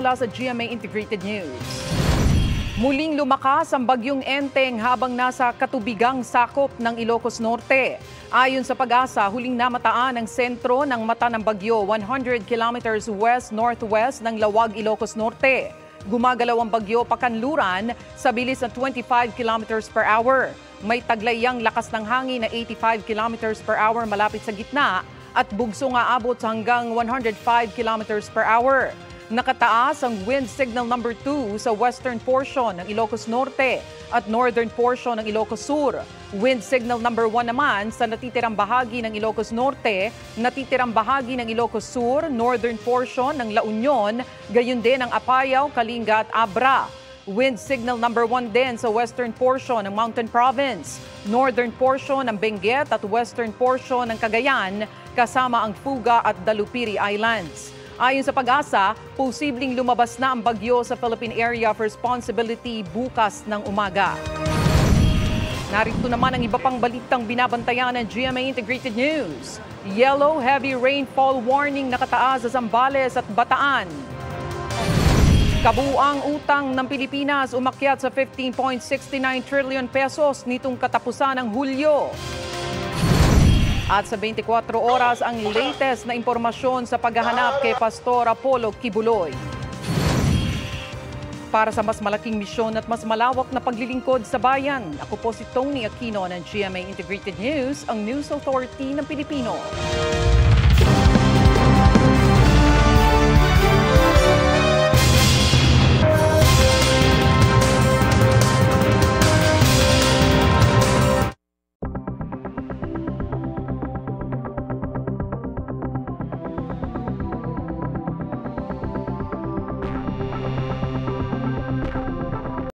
mula sa GMA Integrated News. Muling lumakas ang bagyong Enteng habang nasa katubigang sakop ng Ilocos Norte. Ayon sa Pag-asa, huling namataan ang sentro ng mata ng bagyo 100 kilometers west-northwest ng Lawag, Ilocos Norte. Gumagalaw ang bagyo pakanluran sa bilis na 25 kilometers per hour. May taglayang lakas ng hangin na 85 kilometers per hour malapit sa gitna at bugso nga abot sa hanggang 105 kilometers per hour. Nakataas ang wind signal number 2 sa western portion ng Ilocos Norte at northern portion ng Ilocos Sur. Wind signal number 1 naman sa natitirang bahagi ng Ilocos Norte, natitirang bahagi ng Ilocos Sur, northern portion ng La Union, gayon din ang Apayao, Kalinga at Abra. Wind signal number 1 din sa western portion ng Mountain Province, northern portion ng Benguet at western portion ng Cagayan, kasama ang Fuga at Dalupiri Islands. Ayon sa Pag-asa, posibleng lumabas na ang bagyo sa Philippine Area of Responsibility bukas ng umaga. Narito naman ang iba pang balitang binabantayan ng GMA Integrated News. Yellow heavy rainfall warning nakataas sa Zambales at Bataan. Kabuuang utang ng Pilipinas umakyat sa 15.69 trillion pesos nitong katapusan ng Hulyo. At sa 24 oras ang latest na impormasyon sa paghahanap kay Pastor Apollo Kibuloy. Para sa mas malaking misyon at mas malawak na paglilingkod sa bayan, ako po si Tony Aquino ng GMA Integrated News, ang News Authority ng Pilipino.